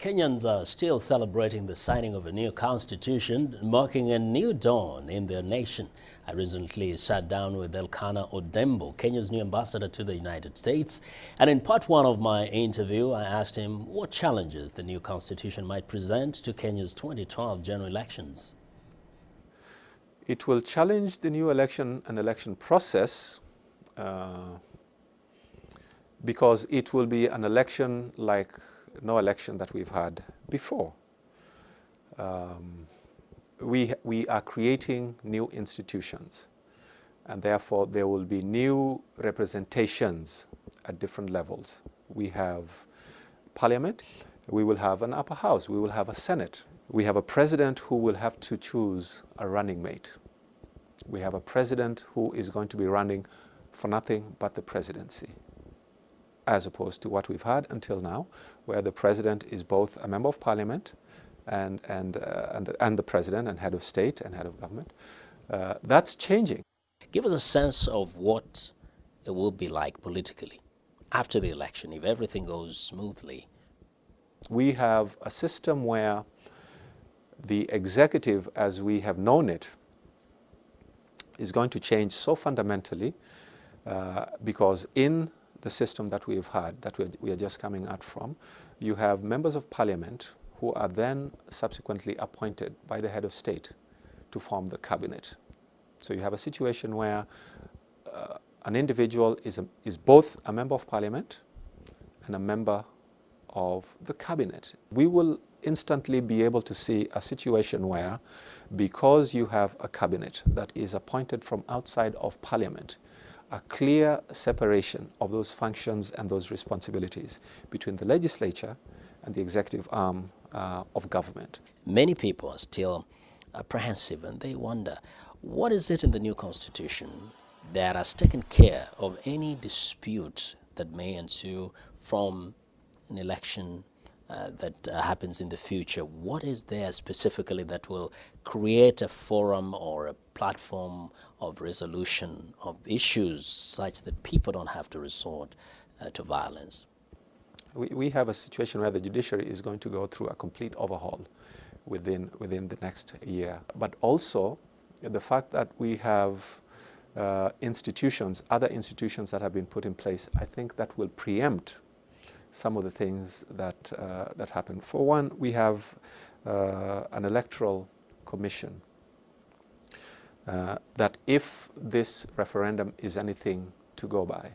Kenyans are still celebrating the signing of a new constitution, marking a new dawn in their nation. I recently sat down with Elkanah Odembo, Kenya's new ambassador to the United States. And in part one of my interview, I asked him what challenges the new constitution might present to Kenya's 2012 general elections. It will challenge the new election and election process because it will be an election like no election that we've had before. We are creating new institutions, and therefore there will be new representations at different levels. We have parliament, we will have an upper house, we will have a senate. We have a president who will have to choose a running mate. We have a president who is going to be running for nothing but the presidency, as opposed to what we've had until now, where the president is both a member of parliament and the president and head of state and head of government. That's changing. Give us a sense of what it will be like politically after the election, if everything goes smoothly. We have a system where the executive, as we have known it, is going to change so fundamentally because in the system that we've had, that we are just coming out from, you have members of parliament who are then subsequently appointed by the head of state to form the cabinet. So you have a situation where an individual is both a member of parliament and a member of the cabinet. We will instantly be able to see a situation where, because you have a cabinet that is appointed from outside of parliament, a clear separation of those functions and those responsibilities between the legislature and the executive arm of government. Many people are still apprehensive, and they wonder, what is it in the new constitution that has taken care of any dispute that may ensue from an election that happens in the future? What is there specifically that will create a forum or a platform of resolution of issues such that people don't have to resort to violence? We have a situation where the judiciary is going to go through a complete overhaul within the next year. But also the fact that we have institutions, other institutions that have been put in place, I think that will preempt some of the things that happen. For one, we have an electoral commission that, if this referendum is anything to go by,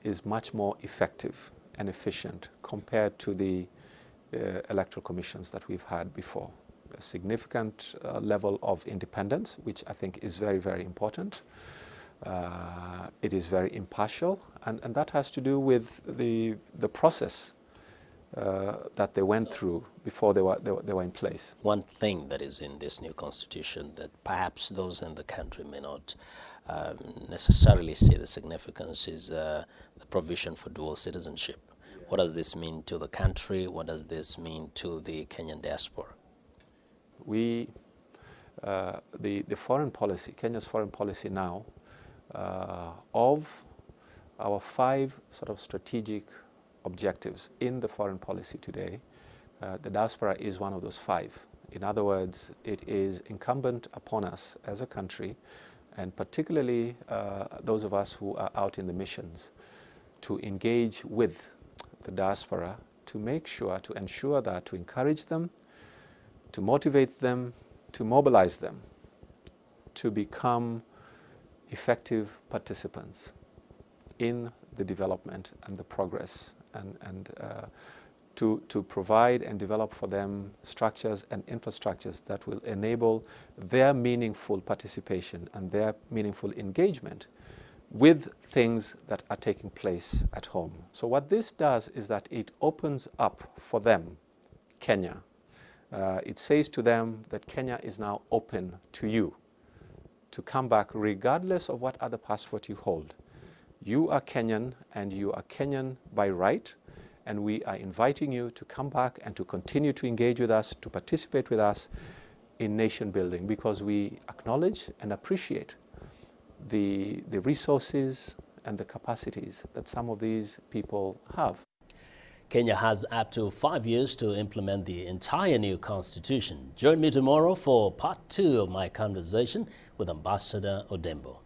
is much more effective and efficient compared to the electoral commissions that we've had before. A significant level of independence, which I think is very, very important. It is very impartial, and that has to do with the process that they went through before they were in place. One thing that is in this new constitution that perhaps those in the country may not necessarily see the significance is the provision for dual citizenship. What does this mean to the country? What does this mean to the Kenyan diaspora? The foreign policy, Kenya's foreign policy now, of our 5 sort of strategic objectives in the foreign policy today, the diaspora is one of those 5. In other words, it is incumbent upon us as a country, and particularly those of us who are out in the missions, to engage with the diaspora to make sure, to ensure that, to encourage them, to motivate them, to mobilize them, to become effective participants in the development and the progress, and to provide and develop for them structures and infrastructures that will enable their meaningful participation and their meaningful engagement with things that are taking place at home. So what this does is that it opens up for them, Kenya. It says to them that Kenya is now open to you to come back regardless of what other passport you hold. You are Kenyan, and you are Kenyan by right, and we are inviting you to come back and to continue to engage with us, to participate with us in nation building, because we acknowledge and appreciate the resources and the capacities that some of these people have. Kenya has up to 5 years to implement the entire new constitution. Join me tomorrow for part 2 of my conversation with Ambassador Odembo.